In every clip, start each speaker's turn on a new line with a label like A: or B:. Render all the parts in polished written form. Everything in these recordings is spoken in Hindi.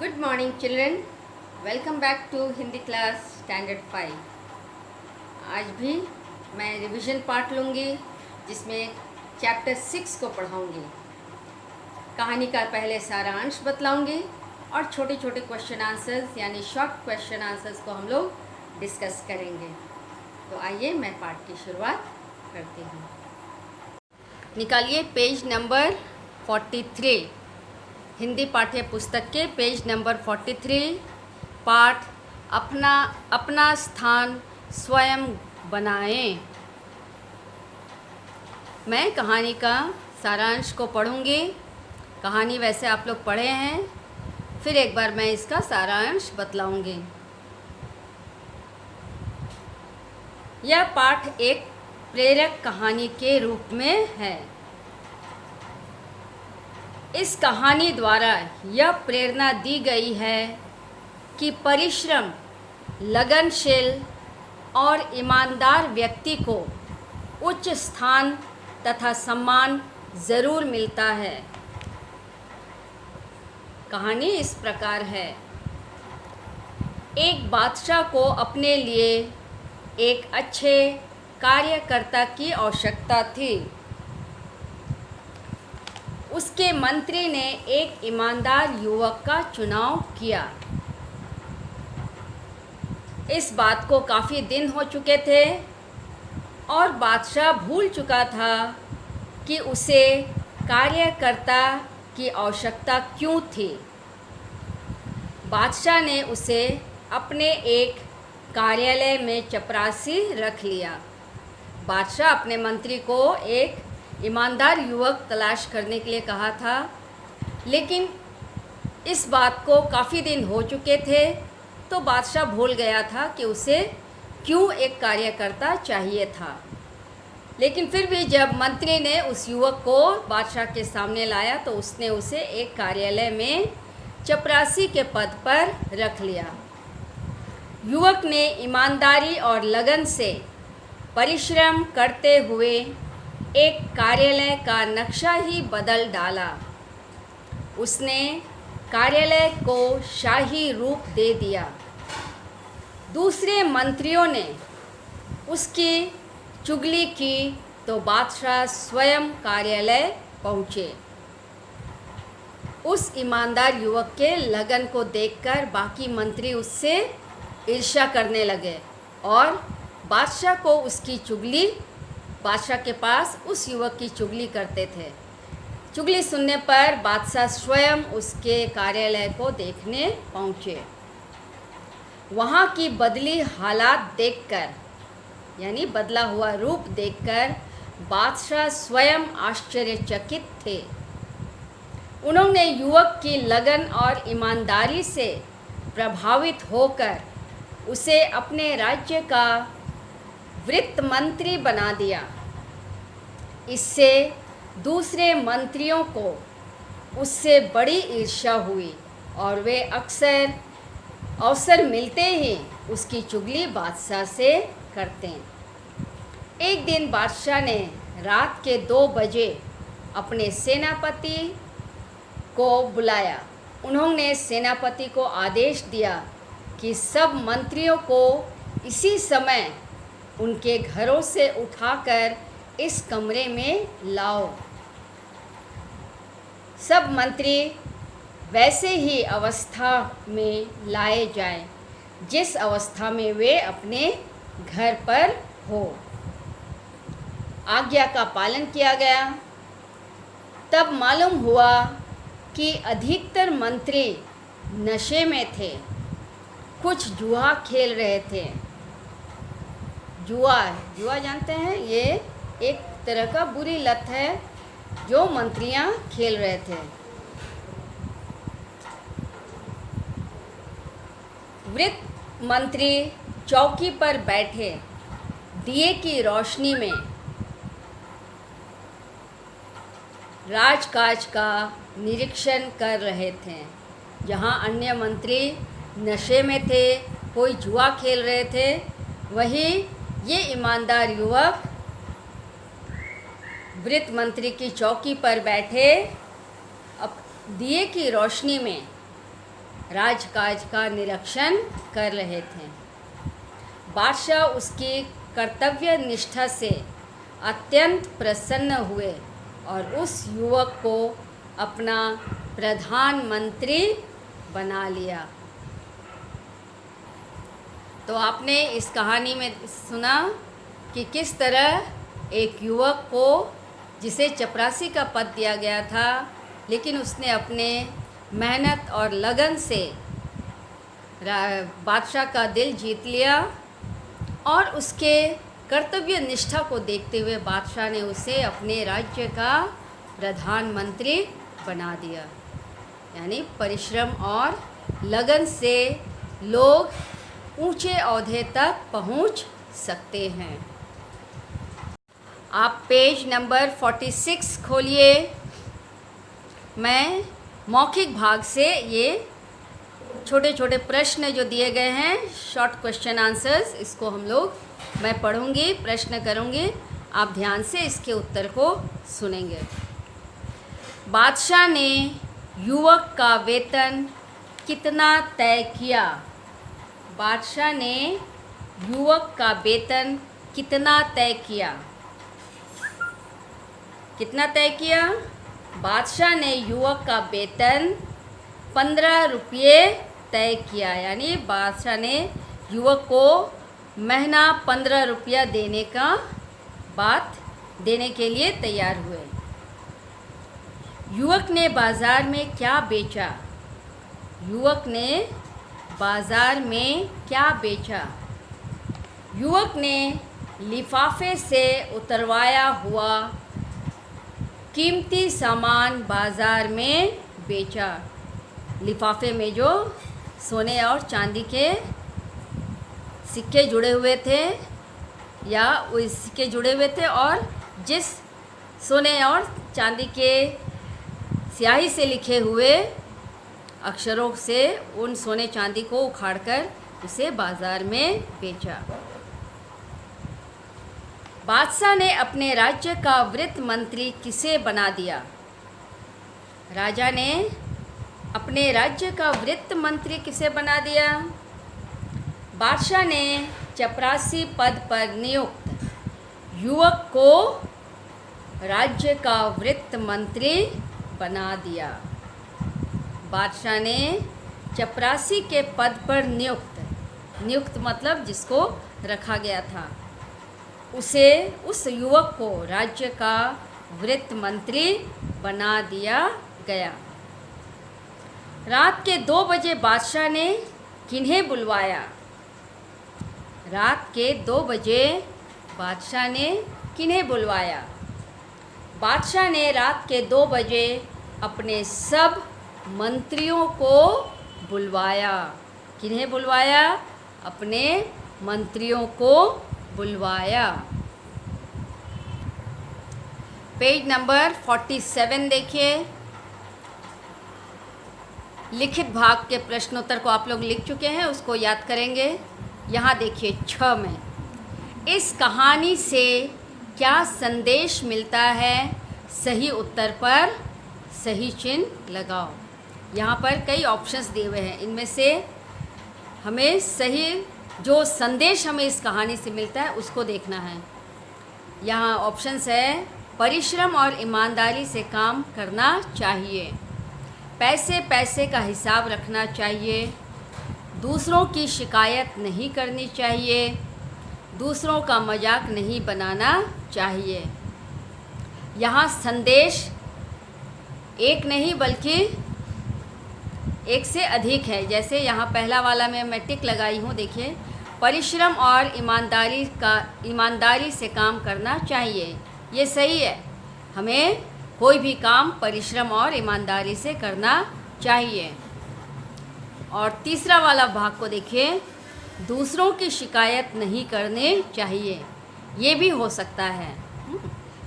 A: Good morning children. Welcome back to Hindi class standard 5। आज भी मैं रिवीजन पार्ट लूँगी जिसमें चैप्टर 6 को पढ़ाऊँगी। कहानी का पहले सारांश बतलाऊँगी और छोटे छोटे क्वेश्चन आंसर्स यानी शॉर्ट क्वेश्चन आंसर्स को हम लोग डिस्कस करेंगे। तो आइए मैं पार्ट की शुरुआत करती हूँ। निकालिए पेज नंबर 43, हिंदी पाठ्य पुस्तक के पेज नंबर 43, पाठ अपना अपना स्थान स्वयं बनाएं। मैं कहानी का सारांश को पढ़ूंगी। कहानी वैसे आप लोग पढ़े हैं, फिर एक बार मैं इसका सारांश बतलाऊंगी। यह पाठ एक प्रेरक कहानी के रूप में है। इस कहानी द्वारा यह प्रेरणा दी गई है कि परिश्रम, लगनशील और ईमानदार व्यक्ति को उच्च स्थान तथा सम्मान ज़रूर मिलता है। कहानी इस प्रकार है। एक बादशाह को अपने लिए एक अच्छे कार्यकर्ता की आवश्यकता थी। उसके मंत्री ने एक ईमानदार युवक का चुनाव किया। इस बात को काफ़ी दिन हो चुके थे और बादशाह भूल चुका था कि उसे कार्यकर्ता की आवश्यकता क्यों थी। बादशाह ने उसे अपने एक कार्यालय में चपरासी रख लिया। बादशाह अपने मंत्री को एक ईमानदार युवक तलाश करने के लिए कहा था, लेकिन इस बात को काफ़ी दिन हो चुके थे तो बादशाह भूल गया था कि उसे क्यों एक कार्यकर्ता चाहिए था। लेकिन फिर भी जब मंत्री ने उस युवक को बादशाह के सामने लाया तो उसने उसे एक कार्यालय में चपरासी के पद पर रख लिया। युवक ने ईमानदारी और लगन से परिश्रम करते हुए एक कार्यालय का नक्शा ही बदल डाला। उसने कार्यालय को शाही रूप दे दिया। दूसरे मंत्रियों ने उसकी चुगली की तो बादशाह स्वयं कार्यालय पहुँचे। उस ईमानदार युवक के लगन को देखकर बाकी मंत्री उससे ईर्ष्या करने लगे और बादशाह के पास उस युवक की चुगली करते थे। चुगली सुनने पर बादशाह स्वयं उसके कार्यालय को देखने पहुँचे। वहाँ की बदली हालात देखकर यानी बदला हुआ रूप देखकर बादशाह स्वयं आश्चर्यचकित थे। उन्होंने युवक की लगन और ईमानदारी से प्रभावित होकर उसे अपने राज्य का वित्त मंत्री बना दिया। इससे दूसरे मंत्रियों को उससे बड़ी ईर्ष्या हुई और वे अक्सर अवसर मिलते ही उसकी चुगली बादशाह से करते। एक दिन बादशाह ने रात के 2 बजे अपने सेनापति को बुलाया। उन्होंने सेनापति को आदेश दिया कि सब मंत्रियों को इसी समय उनके घरों से उठाकर इस कमरे में लाओ। सब मंत्री वैसे ही अवस्था में लाए जाएं जिस अवस्था में वे अपने घर पर हो। आज्ञा का पालन किया गया। तब मालूम हुआ कि अधिकतर मंत्री नशे में थे, कुछ जुआ खेल रहे थे। जुआ जानते हैं, ये एक तरह का बुरी लत है जो मंत्रियां खेल रहे थे। वित्त मंत्री चौकी पर बैठे दिए की रोशनी में राजकाज का निरीक्षण कर रहे थे। जहां अन्य मंत्री नशे में थे, कोई जुआ खेल रहे थे, वहीं ये ईमानदार युवक वित्त मंत्री की चौकी पर बैठे अब दिए की रोशनी में राजकाज का निरीक्षण कर रहे थे। बादशाह उसकी कर्तव्य निष्ठा से अत्यंत प्रसन्न हुए और उस युवक को अपना प्रधानमंत्री बना लिया। तो आपने इस कहानी में सुना कि किस तरह एक युवक को, जिसे चपरासी का पद दिया गया था, लेकिन उसने अपने मेहनत और लगन से बादशाह का दिल जीत लिया और उसके कर्तव्य निष्ठा को देखते हुए बादशाह ने उसे अपने राज्य का प्रधानमंत्री बना दिया। यानी परिश्रम और लगन से लोग ऊंचे ओहदे तक पहुंच सकते हैं। आप पेज नंबर 46 खोलिए। मैं मौखिक भाग से ये छोटे छोटे प्रश्न जो दिए गए हैं, शॉर्ट क्वेश्चन आंसर्स, इसको मैं पढ़ूंगी, प्रश्न करूंगी, आप ध्यान से इसके उत्तर को सुनेंगे। बादशाह ने युवक का वेतन कितना तय किया? बादशाह ने युवक का वेतन कितना तय किया? कितना तय किया? बादशाह ने युवक का वेतन 15 रुपये तय किया। यानी बादशाह ने युवक को महीना 15 रुपया देने के लिए तैयार हुए। युवक ने बाज़ार में क्या बेचा? युवक ने बाज़ार में क्या बेचा? युवक ने लिफाफे से उतरवाया हुआ कीमती सामान बाज़ार में बेचा। लिफाफे में जो सोने और चांदी के सिक्के जुड़े हुए थे या वो सिक्के जुड़े हुए थे, और जिस सोने और चांदी के स्याही से लिखे हुए अक्षरों से उन सोने चांदी को उखाड़कर उसे बाज़ार में बेचा। बादशाह ने अपने राज्य का वित्त मंत्री किसे बना दिया? राजा ने अपने राज्य का वित्त मंत्री किसे बना दिया? बादशाह ने चपरासी पद पर नियुक्त युवक को राज्य का वित्त मंत्री बना दिया। बादशाह ने चपरासी के पद पर नियुक्त मतलब जिसको रखा गया था, उस युवक को राज्य का वित्त मंत्री बना दिया गया। रात के 2 बजे बादशाह ने किन्हें बुलवाया? रात के 2 बजे बादशाह ने किन्हें बुलवाया? बादशाह ने रात के 2 बजे अपने सब मंत्रियों को बुलवाया। किन्हें बुलवाया? अपने मंत्रियों को बुलवाया। पेज नंबर 47 देखिए। लिखित भाग के प्रश्नोत्तर को आप लोग लिख चुके हैं, उसको याद करेंगे। यहाँ देखिए 6 में, इस कहानी से क्या संदेश मिलता है? सही उत्तर पर सही चिन्ह लगाओ। यहाँ पर कई ऑप्शंस दिए हुए हैं, इनमें से हमें सही जो संदेश हमें इस कहानी से मिलता है उसको देखना है। यहाँ ऑप्शंस है, परिश्रम और ईमानदारी से काम करना चाहिए, पैसे पैसे का हिसाब रखना चाहिए, दूसरों की शिकायत नहीं करनी चाहिए, दूसरों का मजाक नहीं बनाना चाहिए। यहाँ संदेश एक नहीं बल्कि एक से अधिक है। जैसे यहाँ पहला वाला में मैं टिक लगाई हूँ, देखिए, परिश्रम और ईमानदारी से काम करना चाहिए। ये सही है, हमें कोई भी काम परिश्रम और ईमानदारी से करना चाहिए। और तीसरा वाला भाग को देखिए, दूसरों की शिकायत नहीं करनी चाहिए। ये भी हो सकता है,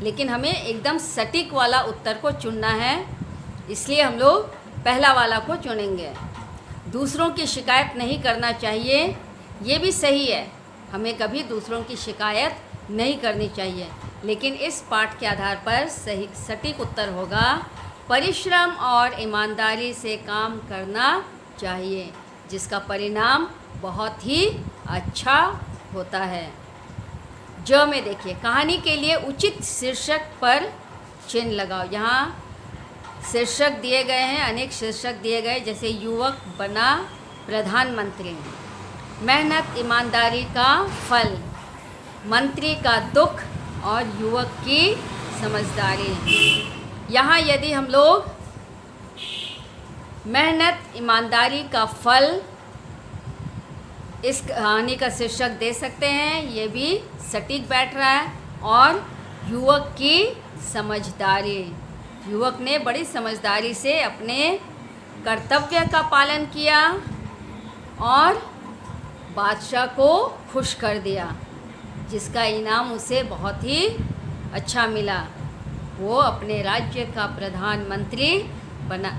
A: लेकिन हमें एकदम सटीक वाला उत्तर को चुनना है, इसलिए हम लोग पहला वाला को चुनेंगे। दूसरों की शिकायत नहीं करना चाहिए, ये भी सही है, हमें कभी दूसरों की शिकायत नहीं करनी चाहिए। लेकिन इस पाठ के आधार पर सही सटीक उत्तर होगा, परिश्रम और ईमानदारी से काम करना चाहिए, जिसका परिणाम बहुत ही अच्छा होता है। ज में देखिए, कहानी के लिए उचित शीर्षक पर चिन्ह लगाओ। यहाँ शीर्षक दिए गए हैं, अनेक शीर्षक दिए गए, जैसे युवक बना प्रधानमंत्री, मेहनत ईमानदारी का फल, मंत्री का दुख और युवक की समझदारी। यहाँ यदि हम लोग मेहनत ईमानदारी का फल इस कहानी का शीर्षक दे सकते हैं, ये भी सटीक बैठ रहा है। और युवक की समझदारी, युवक ने बड़ी समझदारी से अपने कर्तव्य का पालन किया और बादशाह को खुश कर दिया, जिसका इनाम उसे बहुत ही अच्छा मिला। वो अपने राज्य का प्रधानमंत्री बना,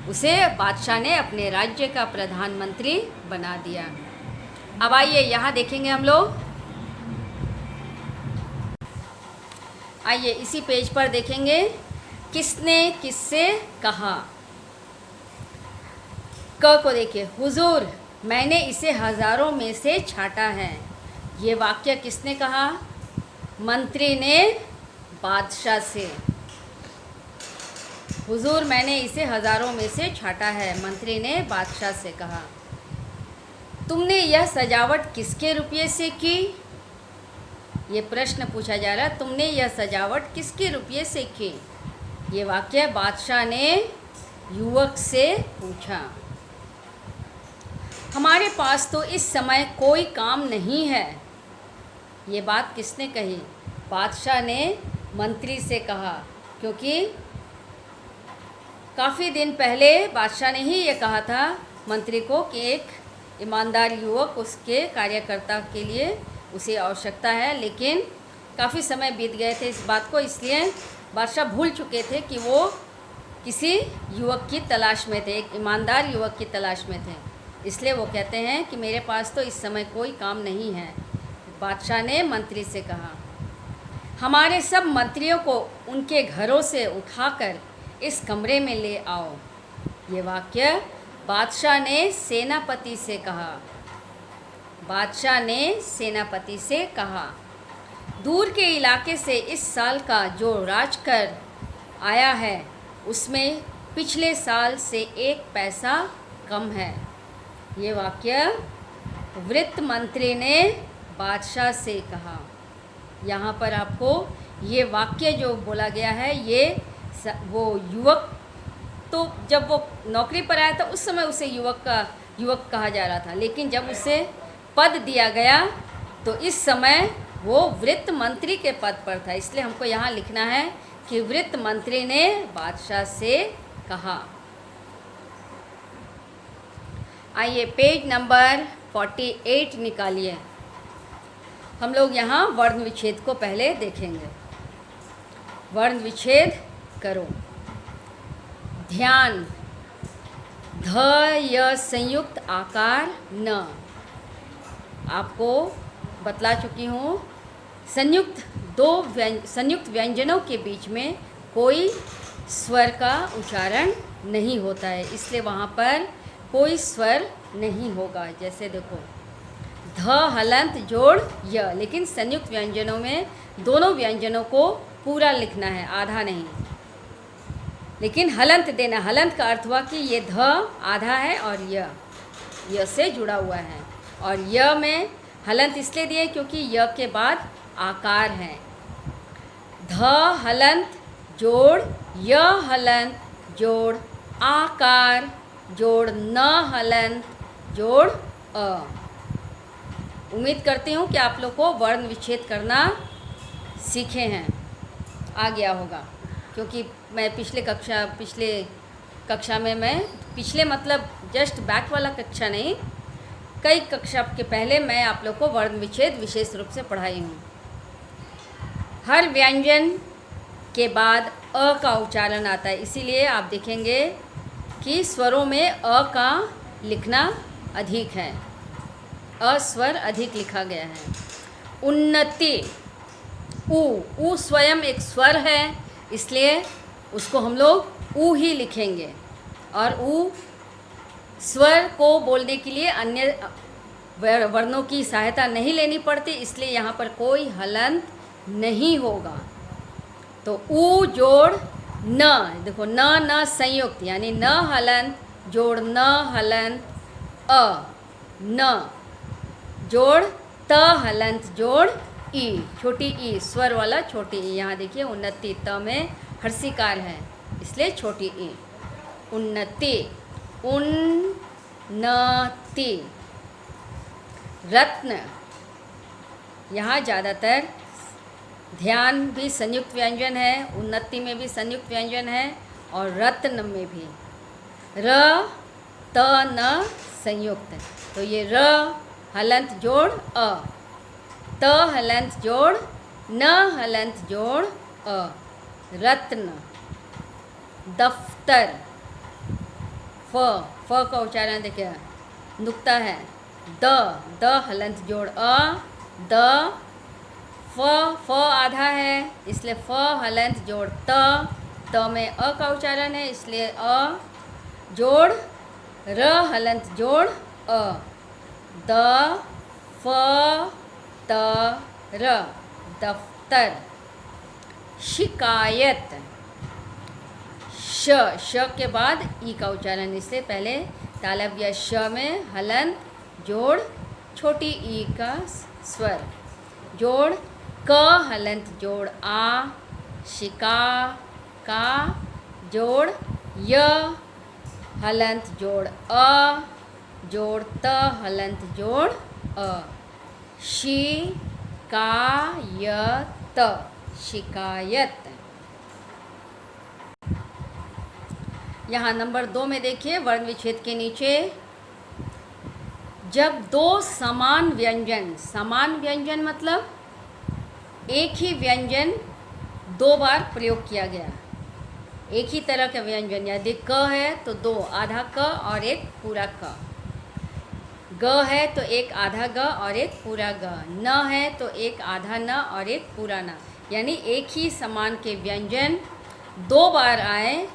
A: उसे बादशाह ने अपने राज्य का प्रधानमंत्री बना दिया। अब आइए यहाँ देखेंगे हम लोग, आइए इसी पेज पर देखेंगे, किसने किससे कहा। क को देखिए, हुजूर मैंने इसे हज़ारों में से छांटा है। ये वाक्य किसने कहा? मंत्री ने बादशाह से। हुजूर मैंने इसे हज़ारों में से छांटा है, मंत्री ने बादशाह से कहा। तुमने यह सजावट किसके रुपये से की? ये प्रश्न पूछा जा रहा है, तुमने यह सजावट किसके रुपये से की? ये वाक्य बादशाह ने युवक से पूछा। हमारे पास तो इस समय कोई काम नहीं है। ये बात किसने कही? बादशाह ने मंत्री से कहा, क्योंकि काफ़ी दिन पहले बादशाह ने ही ये कहा था मंत्री को कि एक ईमानदार युवक उसके कार्यकर्ता के लिए उसे आवश्यकता है, लेकिन काफ़ी समय बीत गए थे इस बात को, इसलिए बादशाह भूल चुके थे कि वो किसी युवक की तलाश में थे, एक ईमानदार युवक की तलाश में थे। इसलिए वो कहते हैं कि मेरे पास तो इस समय कोई काम नहीं है। बादशाह ने मंत्री से कहा, हमारे सब मंत्रियों को उनके घरों से उठाकर इस कमरे में ले आओ। ये वाक्य बादशाह ने सेनापति से कहा। बादशाह ने सेनापति से कहा, दूर के इलाके से इस साल का जो राजकर आया है उसमें पिछले साल से 1 पैसा कम है। ये वाक्य वृत्त मंत्री ने बादशाह से कहा। यहाँ पर आपको ये वाक्य जो बोला गया है, ये वो युवक, तो जब वो नौकरी पर आया था उस समय उसे युवक कहा जा रहा था, लेकिन जब उसे पद दिया गया तो इस समय वो वृत्त मंत्री के पद पर था। इसलिए हमको यहाँ लिखना है कि वृत्त मंत्री ने बादशाह से कहा। आइए पेज नंबर 48 निकालिए। हम लोग यहाँ वर्ण विच्छेद को पहले देखेंगे। वर्ण विच्छेद करो। ध्यान, ध य संयुक्त आकार न, आपको बतला चुकी हूँ। संयुक्त व्यंजनों के बीच में कोई स्वर का उच्चारण नहीं होता है, इसलिए वहाँ पर कोई स्वर नहीं होगा। जैसे देखो, ध हलंत जोड़ य, लेकिन संयुक्त व्यंजनों में दोनों व्यंजनों को पूरा लिखना है, आधा नहीं। लेकिन हलंत देना, हलंत का अर्थ हुआ कि ये ध आधा है और य से जुड़ा हुआ है। और य में हलंत इसलिए दिए क्योंकि य के बाद आकार है। ध हलंत जोड़ य हलंत जोड़ आकार जोड़ न हलंत जोड़ अ। उम्मीद करती हूँ कि आप लोग को वर्ण विच्छेद करना सीखे हैं, आ गया होगा, क्योंकि मैं पिछले कक्षा में मैं पिछले मतलब जस्ट बैक वाला कक्षा नहीं, कई कक्षा के पहले मैं आप लोग को वर्ण विच्छेद विशेष रूप से पढ़ाई हूँ। हर व्यंजन के बाद अ का उच्चारण आता है, इसीलिए आप देखेंगे कि स्वरों में अ का लिखना अधिक है, अ स्वर अधिक लिखा गया है। उन्नति, ऊ स्वयं एक स्वर है, इसलिए उसको हम लोग ऊ ही लिखेंगे। और ऊ स्वर को बोलने के लिए अन्य वर्णों की सहायता नहीं लेनी पड़ती, इसलिए यहाँ पर कोई हलंत नहीं होगा। तो ऊ जोड़ न, देखो न न संयुक्त यानी न हलंत जोड़ न हलंत अ, न जोड़ त हलंत जोड़ ई, छोटी ई, स्वर वाला छोटी ई। यहाँ देखिए उन्नति, त में हर्षिकार है इसलिए छोटी ई। उन्नति, उन्नति। रत्न, यहाँ ज़्यादातर ध्यान भी संयुक्त व्यंजन है, उन्नति में भी संयुक्त व्यंजन है और रत्न में भी। र त न संयुक्त, तो ये र हलंत जोड़ अ, त हलंत जोड़ न हलंत जोड़ अ, रत्न। दफ्तर, फ का उच्चारण देखिए नुक्ता है, द हलंत जोड़ अ, द। फ आधा है इसलिए फ हलंत जोड़ त में अ का उच्चारण है इसलिए अ जोड़ र हलंत जोड़ अ, द फ त र, दफ्तर। शिकायत, श के बाद ई का उच्चारण, इसलिए पहले तालव्य श में हलंत जोड़ छोटी ई का स्वर जोड़ क हलंत जोड़ आ, शिका का जोड़ य हलंत जोड़ अ जोड़ त हलंत जोड़ अ, शिकायत, शिकायत। यहाँ नंबर 2 में देखिए वर्ण विच्छेद के नीचे, जब दो समान व्यंजन मतलब एक ही व्यंजन दो बार प्रयोग किया गया, एक ही तरह का व्यंजन, यदि क है तो दो, आधा क और एक पूरा क, ग है तो एक आधा ग और एक पूरा ग, न है तो एक आधा न और एक पूरा न, यानी एक ही समान के व्यंजन दो बार आए।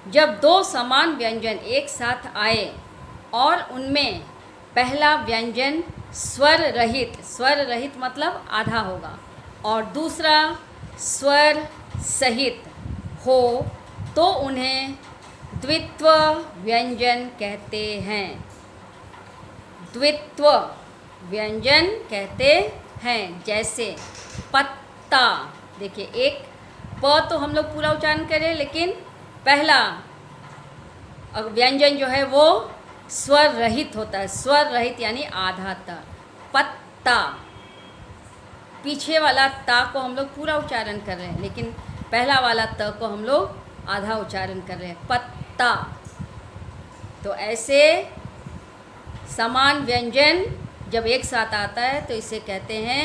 A: जब दो समान व्यंजन एक साथ आए और उनमें पहला व्यंजन स्वर रहित मतलब आधा होगा और दूसरा स्वर सहित हो तो उन्हें द्वित्व व्यंजन कहते हैं। द्वित्व व्यंजन कहते हैं। जैसे पत्ता, देखिए एक प तो हम लोग पूरा उच्चारण करें, लेकिन पहला व्यंजन जो है वो स्वर रहित होता है, स्वर रहित यानी आधा त, पत्ता। पीछे वाला ता को हम लोग पूरा उच्चारण कर रहे हैं, लेकिन पहला वाला त को हम लोग आधा उच्चारण कर रहे हैं, पत्ता। तो ऐसे समान व्यंजन जब एक साथ आता है तो इसे कहते हैं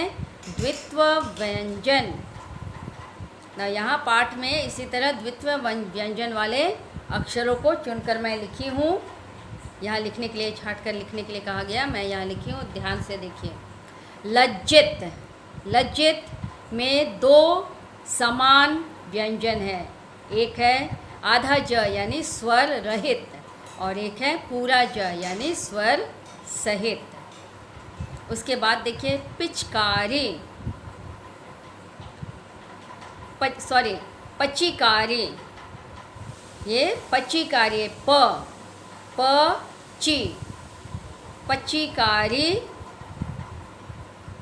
A: द्वित्व व्यंजन। ना यहाँ पाठ में इसी तरह द्वित्व व्यंजन वाले अक्षरों को चुनकर मैं लिखी हूँ। यहाँ लिखने के लिए, छाट कर लिखने के लिए कहा गया, मैं यहाँ लिखी हूँ, ध्यान से देखिए। लज्जित, लज्जित में दो समान व्यंजन है, एक है आधा ज यानी स्वर रहित और एक है पूरा ज यानी स्वर सहित। उसके बाद देखिए पिचकारी, पचीकारी, ये पचीकारी, ची, पचीकारी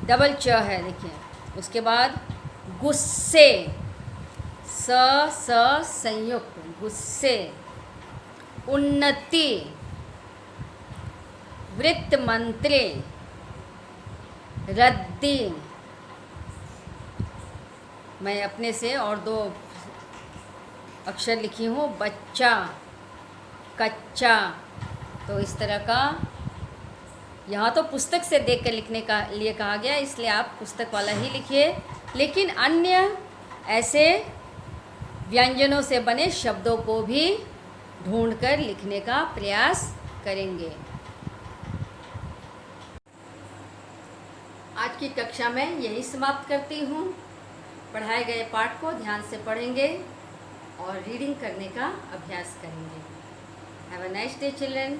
A: डबल च है, देखिए। उसके बाद गुस्से, स संयुक्त, गुस्से। उन्नति, वृत्त मंत्री, रद्दी। मैं अपने से और दो अक्षर लिखी हूँ, बच्चा, कच्चा। तो इस तरह का, यहाँ तो पुस्तक से देखकर लिखने का लिए कहा गया, इसलिए आप पुस्तक वाला ही लिखिए, लेकिन अन्य ऐसे व्यंजनों से बने शब्दों को भी ढूंढकर लिखने का प्रयास करेंगे। आज की कक्षा में यही समाप्त करती हूँ। पढ़ाए गए पाठ को ध्यान से पढ़ेंगे और रीडिंग करने का अभ्यास करेंगे। Have a nice day children.